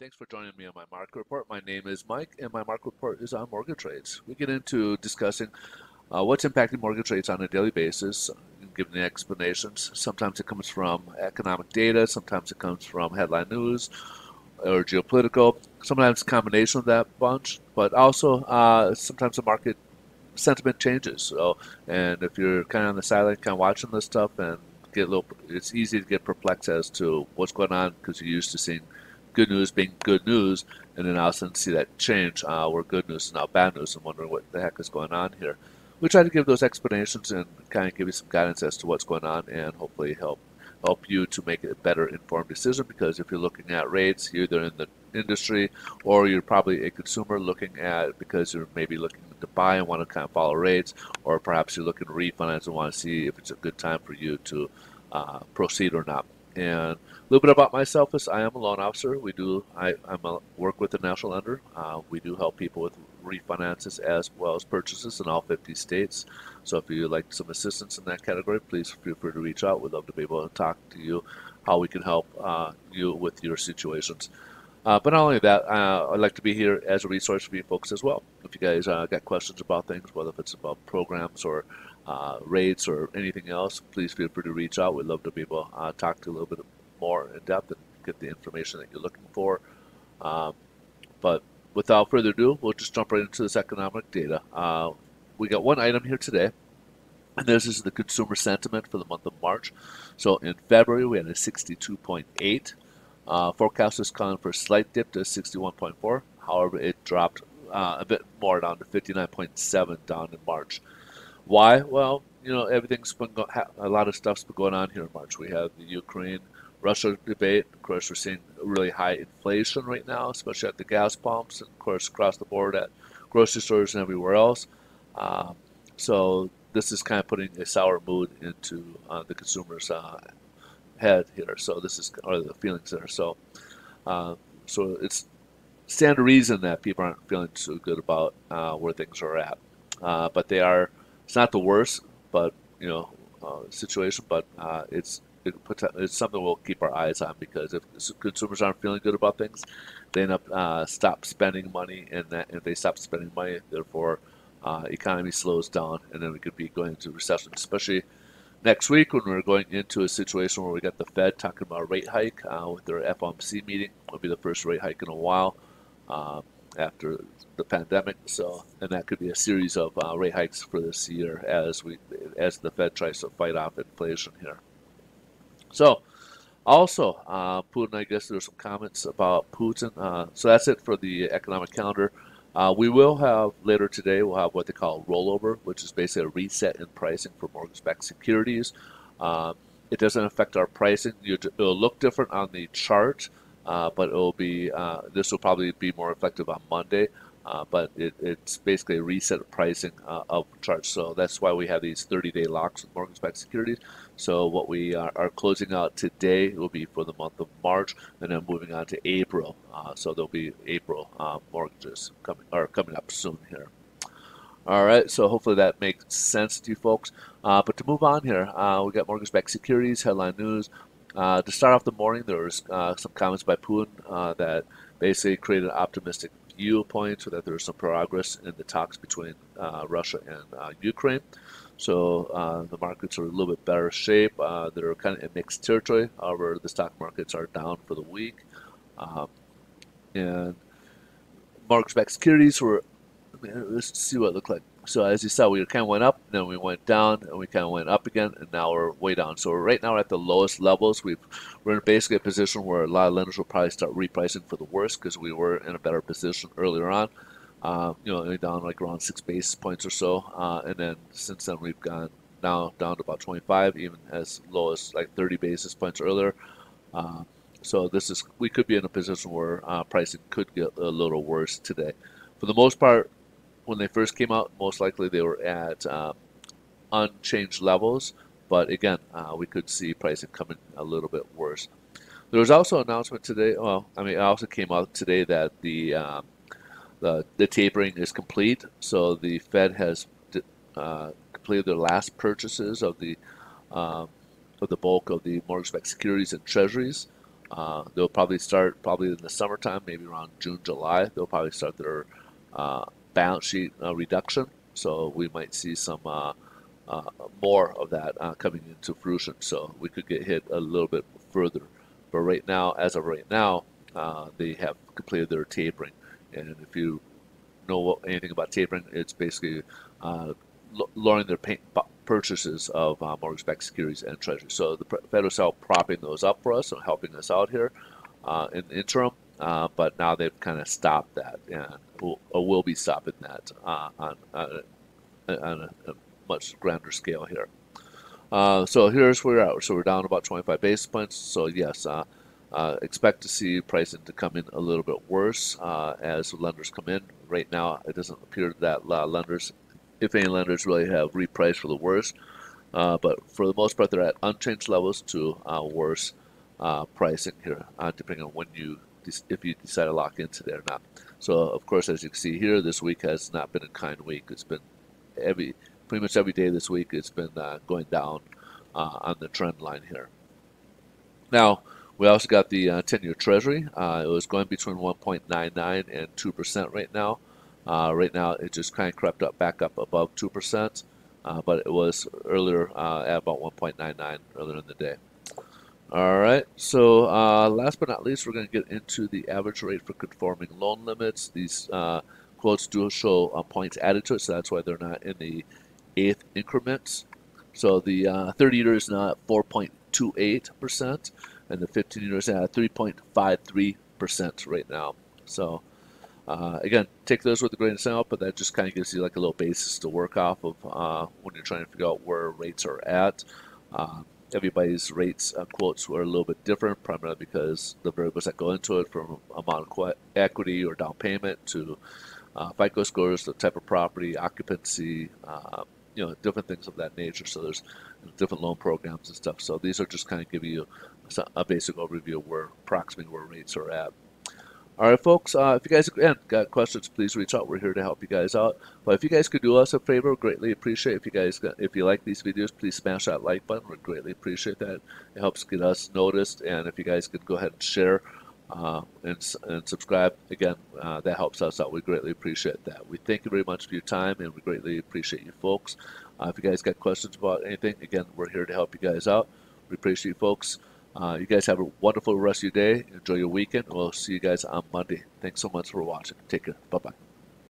thanks for joining me on my market report. My name is Mike, and my market report is on mortgage rates. We get into discussing what's impacting mortgage rates on a daily basis, and giving the explanations. Sometimes it comes from economic data, sometimes it comes from headline news or geopolitical, sometimes a combination of that bunch, but also sometimes the market sentiment changes. So, and if you're kind of on the sideline, kind of watching this stuff, and get a little, it's easy to get perplexed as to what's going on because you're used to seeing good news being good news, and then all of a sudden see that change where good news is now bad news, and wondering what the heck is going on here. We try to give those explanations and kind of give you some guidance as to what's going on, and hopefully help you to make a better informed decision. Because if you're looking at rates, you're either in the industry or you're probably a consumer looking at it because you're maybe looking to buy and want to kind of follow rates, or perhaps you're looking to refinance and want to see if it's a good time for you to proceed or not. And a little bit about myself is I am a loan officer. Work with a national lender. We do help people with refinances as well as purchases in all 50 states. So if you'd like some assistance in that category, please feel free to reach out. We'd love to be able to talk to you how we can help you with your situations. But not only that, I'd like to be here as a resource for you folks as well. If you guys got questions about things, whether it's about programs or rates or anything else, please feel free to reach out. We'd love to be able to talk to you a little bit more in depth and get the information that you're looking for. But without further ado, we'll just jump right into this economic data. We got one item here today, and this is the consumer sentiment for the month of March. So in February, we had a 62.8. Forecast is calling for a slight dip to 61.4. However, it dropped a bit more down to 59.7 down in March. Why? Well, everything's been a lot of stuff's been going on here in March. We have the Ukraine-Russia debate. Of course, we're seeing really high inflation right now, especially at the gas pumps, and of course across the board at grocery stores and everywhere else. So this is kind of putting a sour mood into the consumer's head here. So this is or the feelings there. So it's stand to reason that people aren't feeling so good about where things are at. But they are. It's not the worst, but situation. But it's something we'll keep our eyes on, because if consumers aren't feeling good about things, they end up stop spending money, and that if they stop spending money, therefore economy slows down, and then we could be going into recession, especially next week when we're going into a situation where we got the Fed talking about a rate hike with their FOMC meeting. It'll be the first rate hike in a while after the pandemic. So, and that could be a series of rate hikes for this year as the Fed tries to fight off inflation here. So, also Putin. I guess there's some comments about Putin. So that's it for the economic calendar. We will have later today, we'll have what they call a rollover, which is basically a reset in pricing for mortgage-backed securities. It doesn't affect our pricing. It'll look different on the chart, but it'll be this will probably be more effective on Monday. But it's basically a reset of pricing of charts. So that's why we have these 30-day locks with mortgage-backed securities. So what we are closing out today will be for the month of March, and then moving on to April. So there'll be April mortgages coming up soon here. All right, so hopefully that makes sense to you folks. But to move on here, we got mortgage-backed securities, headline news. To start off the morning, there was some comments by Putin that basically created an optimistic viewpoint, so that there's some progress in the talks between Russia and Ukraine. So the markets are a little bit better shape. They're kind of in mixed territory. However, the stock markets are down for the week. And mortgage-backed securities were, let's see what it looked like. So as you saw, we kind of went up, then we went down, and we kind of went up again, and now we're way down. So right now we're at the lowest levels. We're in basically a position where a lot of lenders will probably start repricing for the worst, because we were in a better position earlier on. Down like around 6 basis points or so, and then since then we've gone now down to about 25, even as low as like 30 basis points earlier. So we could be in a position where pricing could get a little worse today. For the most part, when they first came out, most likely they were at unchanged levels, but again, we could see pricing coming a little bit worse. There was also an announcement today. Well, I mean, it also came out today that the tapering is complete. So the Fed has completed their last purchases of the bulk of the mortgage-backed securities and treasuries. They'll probably start in the summertime, maybe around June, July. They'll probably start their uh, balance sheet reduction. So we might see some uh, more of that coming into fruition. So we could get hit a little bit further. But right now, as of right now, they have completed their tapering. And if you know anything about tapering, it's basically lowering their purchases of mortgage-backed securities and Treasury. So the Federal Reserve propping those up for us and helping us out here in the interim. But now they've kind of stopped that, and will be stopping that on a much grander scale here. So here's where we're at. So we're down about 25 basis points. So yes, expect to see pricing to come in a little bit worse as lenders come in. Right now, it doesn't appear that lenders, if any lenders, really have repriced for the worst. But for the most part, they're at unchanged levels to worse pricing here, depending on if you decide to lock in today or not. So of course, as you can see here, this week has not been a kind week. It's been pretty much every day this week. It's been going down on the trend line here. Now, we also got the 10-year Treasury. It was going between 1.99 and 2% right now. Right now, it just kind of crept up back up above 2%, but it was earlier at about 1.99 earlier in the day. All right, so last but not least, we're going to get into the average rate for conforming loan limits. These quotes do show points added to it, so that's why they're not in the eighth increments. So the 30-year is now at 4.28%, and the 15-year is at 3.53% right now. So again, take those with a grain of salt, but that just kind of gives you like a little basis to work off of when you're trying to figure out where rates are at. Everybody's rates quotes were a little bit different, primarily because the variables that go into it, from amount of equity or down payment to FICO scores, the type of property, occupancy, different things of that nature. So there's different loan programs and stuff. So these are just kind of giving you a basic overview of approximately where rates are at. All right, folks, if you guys, again, got questions, please reach out. We're here to help you guys out. But if you guys could do us a favor, greatly appreciate if you like these videos, please smash that like button. We'd greatly appreciate that. It helps get us noticed. And if you guys could go ahead and share and subscribe, again, that helps us out. We greatly appreciate that. We thank you very much for your time, and we greatly appreciate you folks. If you guys got questions about anything, again, we're here to help you guys out. We appreciate you folks. You guys have a wonderful rest of your day. Enjoy your weekend. We'll see you guys on Monday. Thanks so much for watching. Take care. Bye-bye.